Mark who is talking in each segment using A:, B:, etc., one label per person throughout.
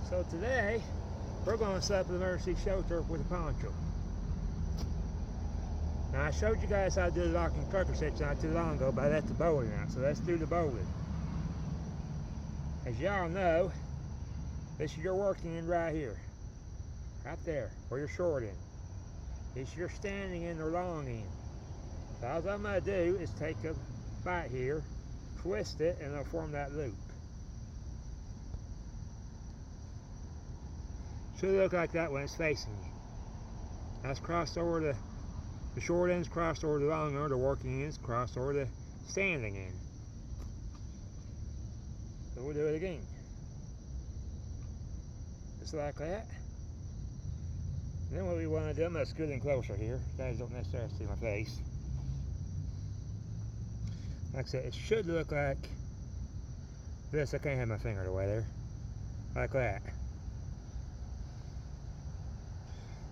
A: So today, we're going to set up an emergency shelter with a poncho. Now I showed you guys how to do the locking trucker stitch not too long ago, but I left the bowling out, so let's do the bowling. As y'all know, this is your working end right here. Right there, or your short end. This is your standing end or long end. So all I'm going to do is take a bite here, twist it, and it'll form that loop. Should look like that when it's facing you. That's crossed over the short end's crossed over the long end, the working end's crossed over the standing end. So we'll do it again. Just like that. And then what we want to do, I'm going to scoot in closer here. You guys don't necessarily see my face. Like I said, it should look like this. I can't have my finger away there. Like that.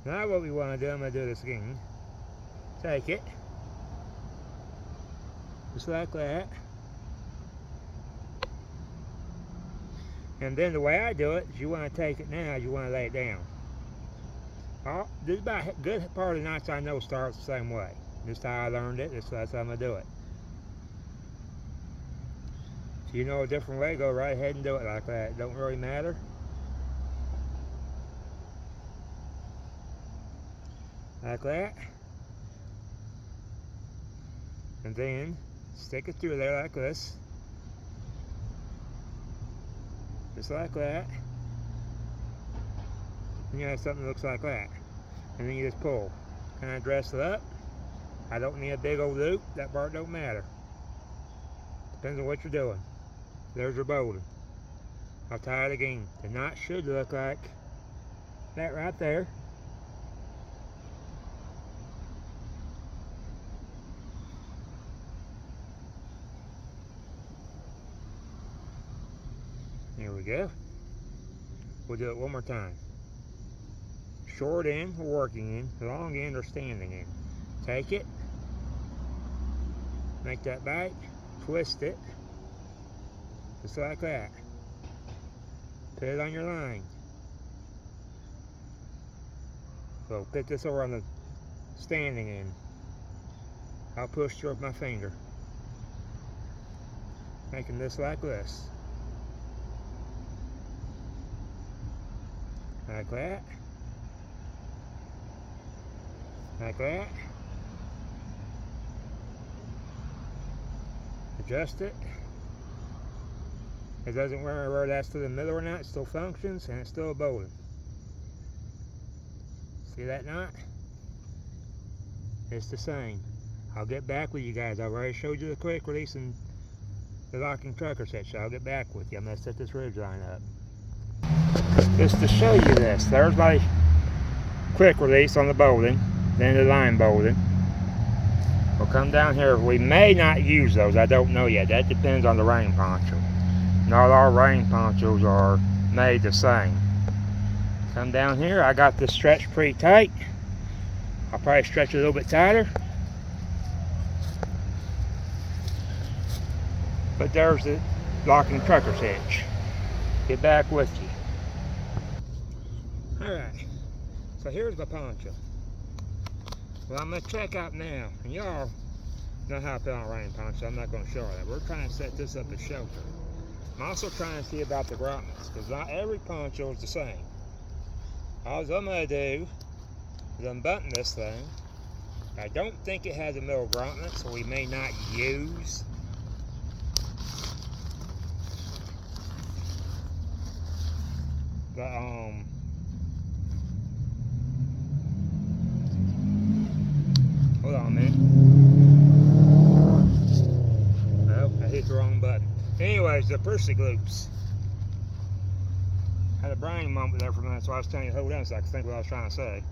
A: Now what we want to do, I'm going to do this again. Take it. Just like that. And then the way I do it is you want to take it now, you want to lay it down. This is about a good part of the knots I know starts the same way. This is how I learned it, that's how I'm going to do it. If you know a different way, go right ahead and do it like that. It don't really matter. Like that. And then stick it through there like this. Just like that. And you have something that looks like that. And then you just pull. Kind of dress it up. I don't need a big old loop. That part don't matter. Depends on what you're doing. There's your bowline. I'll tie it again. The knot should look like that right there. Here we go. We'll do it one more time. Short end or working end, long end or standing end. Take it, make that bite, twist it, just like that. Put it on your line. So put this over on the standing end. I'll push through with my finger, making this like this. Like that. Like that. Adjust it. It doesn't matter where that's to the middle or not, it still functions and it's still a bowline. See that knot? It's the same. I'll get back with you guys. I've already showed you the quick release and the locking trucker set, so I'll get back with you. I'm going to set this ridge line up. Just to show you this, there's my quick release on the bowline, then the line bowline. We'll come down here. We may not use those, I don't know yet. That depends on the rain poncho. Not all rain ponchos are made the same. Come down here, I got this stretched pretty tight. I'll probably stretch it a little bit tighter. But there's the locking trucker hitch. Get back with you. Alright, so here's my poncho. Well, I'm going to check out now, and y'all know how I put on a rain poncho. I'm not going to show that. We're trying to set this up as shelter. I'm also trying to see about the grommets, because not every poncho is the same. All I'm going to do is unbutton this thing. I don't think it has a middle grommet, so we may not use the hold on a minute. Oh, I hit the wrong button. Anyways, the pursy loops. Had a brain moment there for a minute, so I was telling you to hold on so I could think what I was trying to say.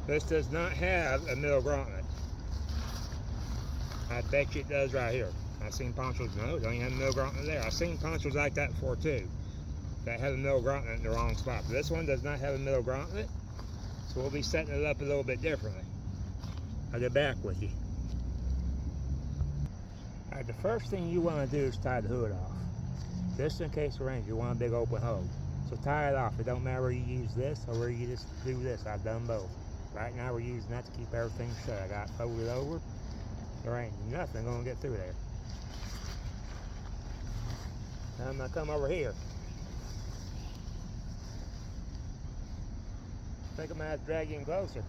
A: This does not have a middle grommet. I bet you it does right here. I've seen ponchos, no, it don't even have a middle grommet there. I've seen ponchos like that before too, that have a middle grommet in the wrong spot. But this one does not have a middle grommet, so we'll be setting it up a little bit differently. I'll get back with you. Alright, the first thing you want to do is tie the hood off. Just in case it rains, you want a big open hole. So tie it off. It don't matter where you use this or where you just do this. I've done both. Right now we're using that to keep everything shut. I got it folded over. There ain't nothing going to get through there. Now I'm going to come over here. I think I'm going to have to drag you in closer.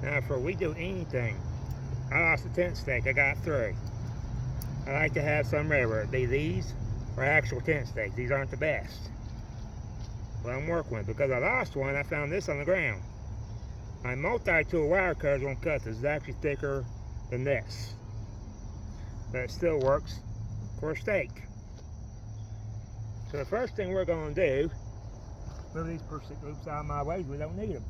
A: Now before we do anything, I lost a tent stake. I got 3. I like to have some ready, whether it be these or actual tent stakes. These aren't the best. What I'm working with. Because I lost one, I found this on the ground. My multi-tool wire cutters won't cut this. It's actually thicker than this. But it still works for a stake. So the first thing we're going to do, move these persistent loops out of my way. We don't need them.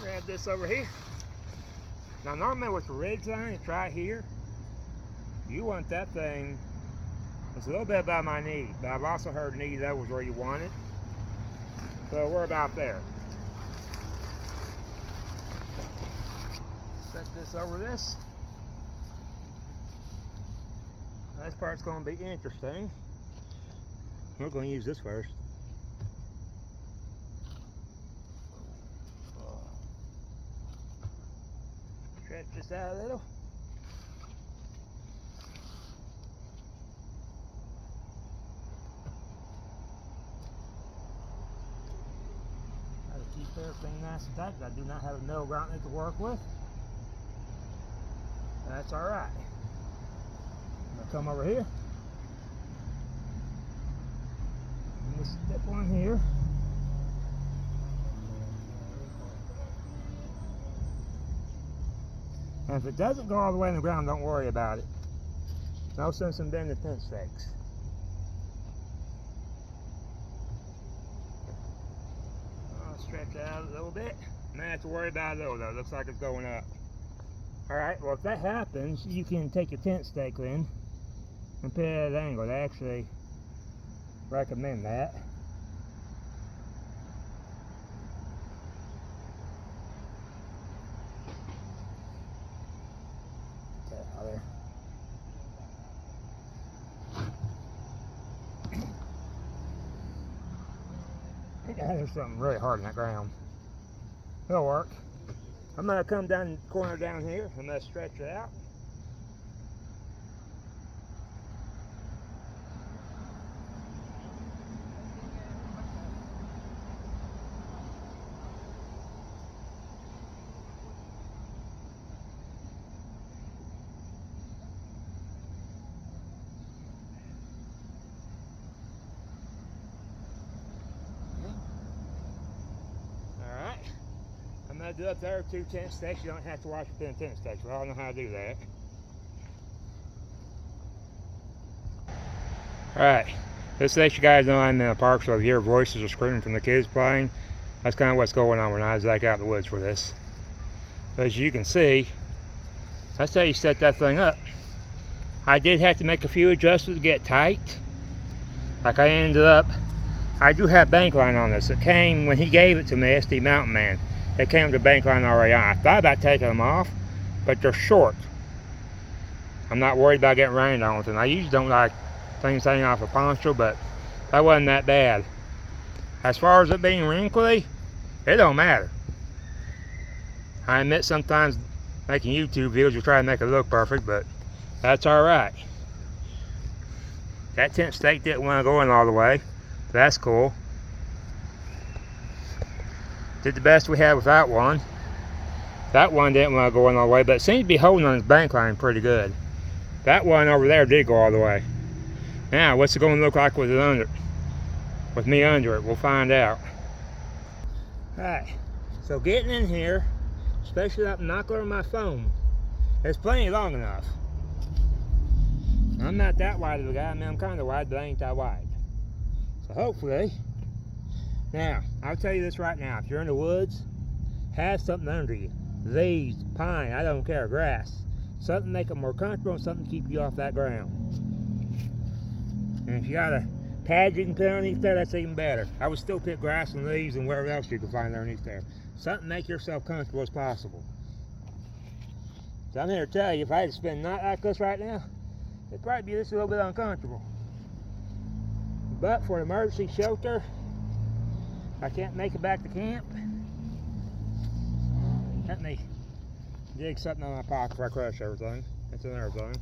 A: Grab this over here. Now normally with the ridge line, it's right here. You want that thing, it's a little bit above my knee, but I've also heard knee levels where you want it. So we're about there. Set this over this. This part's going to be interesting. We're going to use this first. Stretch this out a little. Try to keep everything nice and tight. I do not have a middle ground to work with. That's alright. I'm going to come over here. And this step one here. And if it doesn't go all the way in the ground, don't worry about it. No sense in bending the tent stakes. I'll stretch it out a little bit. I may have to worry about it though. It looks like it's going up. Alright, well if that happens, you can take your tent stake in and put it at an angle. They actually recommend that. There. Yeah, there's something really hard in that ground. It'll work. I'm going to come down the corner down here. I'm going to stretch it out. I'm going to do up there 2 tent stakes. You don't have to watch within tent stakes. We all know how to do that. Alright, just to let you guys know I'm in a park, so if you hear voices or screaming from the kids playing, that's kind of what's going on when I was back out in the woods for this. But as you can see, that's how you set that thing up. I did have to make a few adjustments to get tight. Like I do have bank line on this. It came when he gave it to me, SD Mountain Man. They came to bank line already on. I thought about taking them off, but they're short. I'm not worried about getting rained on with them. I usually don't like things hanging off a poncho, but that wasn't that bad. As far as it being wrinkly, it don't matter. I admit sometimes making YouTube videos, you try to make it look perfect, but that's alright. That tent stake didn't want to go in all the way. That's cool. Did the best we had with that one. That one didn't want to go in all the way, but it seems to be holding on his bank line pretty good. That one over there did go all the way. Now, what's it going to look like with it under? With me under it, we'll find out. Alright, so getting in here, especially that knocker on my phone, it's plenty long enough. I'm not that wide of a guy. I mean, I'm kind of wide, but I ain't that wide. So hopefully, now, I'll tell you this right now. If you're in the woods, have something under you. Leaves, pine, I don't care, grass. Something to make it more comfortable and something to keep you off that ground. And if you got a pads you can put underneath there, that's even better. I would still pick grass and leaves and wherever else you can find underneath there. Something to make yourself comfortable as possible. So I'm here to tell you, if I had to spend a night like this right now, it'd probably be just a little bit uncomfortable. But for an emergency shelter, I can't make it back to camp. Let me dig something out of my pocket before I crush everything. That's another thing.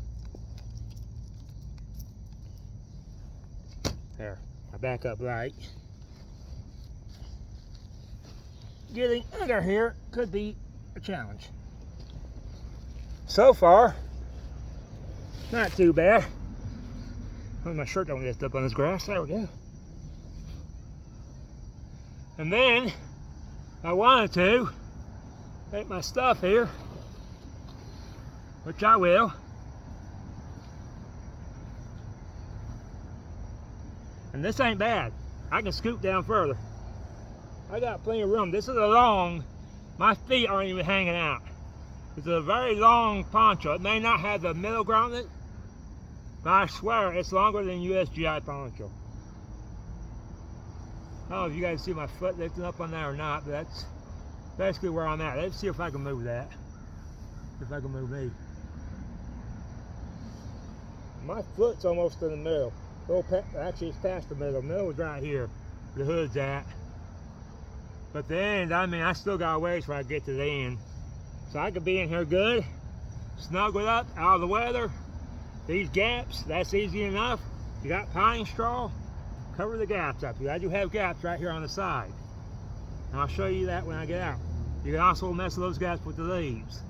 A: There, my backup light. Getting under here could be a challenge. So far, not too bad. Oh, my shirt don't get up on this grass. There we go. And then I wanted to take my stuff here, which I will. And this ain't bad. I can scoot down further. I got plenty of room. This is a long, my feet aren't even hanging out. It's a very long poncho. It may not have the middle grommet, but I swear it's longer than USGI poncho. I don't know if you guys see my foot lifting up on that or not, but that's basically where I'm at. Let's see if I can move that. If I can move me. My foot's almost in the middle. Actually, it's past the middle. The middle is right here. The hood's at. But the end, I mean, I still got a ways before I get to the end. So I could be in here good, snuggled up, out of the weather. These gaps, that's easy enough. You got pine straw, cover the gaps up here. I do have gaps right here on the side. And I'll show you that when I get out. You can also mess with those gaps with the leaves.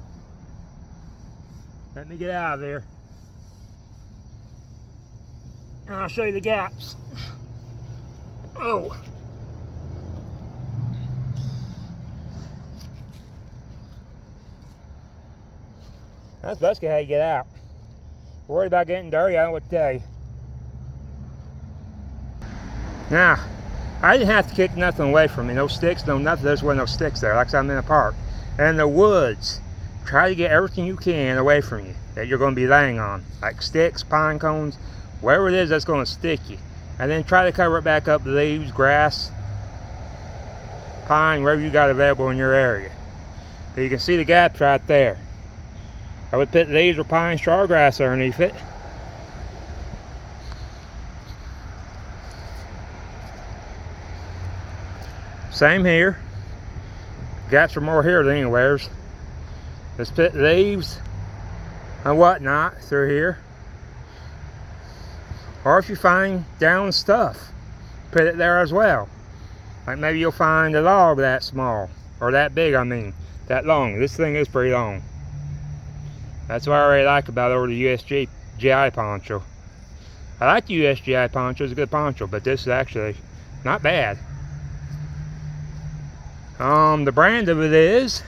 A: Let me get out of there. And I'll show you the gaps. Oh. That's basically how you get out. Worried about getting dirty, I don't know what to tell you. Now, I didn't have to kick nothing away from me. No sticks, no nothing. There wasn't no sticks there, like I'm in a park. And the woods, try to get everything you can away from you that you're going to be laying on. Like sticks, pine cones, wherever it is that's going to stick you. And then try to cover it back up with leaves, grass, pine, wherever you got available in your area. So you can see the gaps right there. I would put leaves or pine straw grass underneath it. Same here. Gaps are more here than anywheres. Just put leaves and whatnot through here. Or if you find down stuff, put it there as well. Like maybe you'll find a log that small, or that big, I mean, that long. This thing is pretty long. That's what I really like about over the USGI poncho. I like the USGI poncho, it's a good poncho, but this is actually not bad. The brand of it is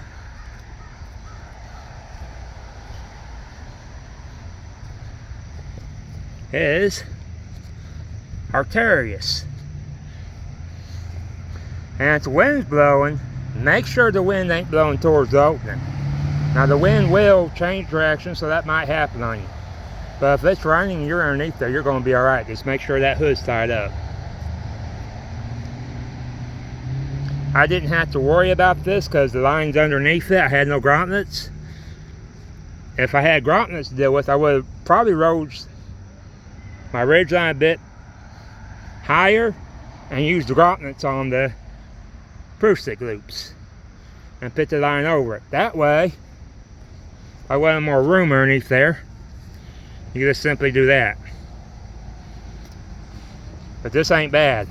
A: Arterius. And if the wind's blowing, make sure the wind ain't blowing towards the opening. Now the wind will change direction, so that might happen on you. But if it's raining and you're underneath there, you're going to be alright. Just make sure that hood's tied up. I didn't have to worry about this because the line's underneath it. I had no grommets. If I had grommets to deal with, I would have probably rode my ridge line a bit higher and used the grommets on the proof stick loops and put the line over it. That way, if I wanted more room underneath there, you can just simply do that. But this ain't bad.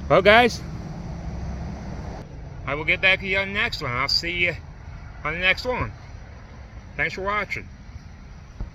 A: Well guys, I will get back to you on the next one. I'll see you on the next one. Thanks for watching.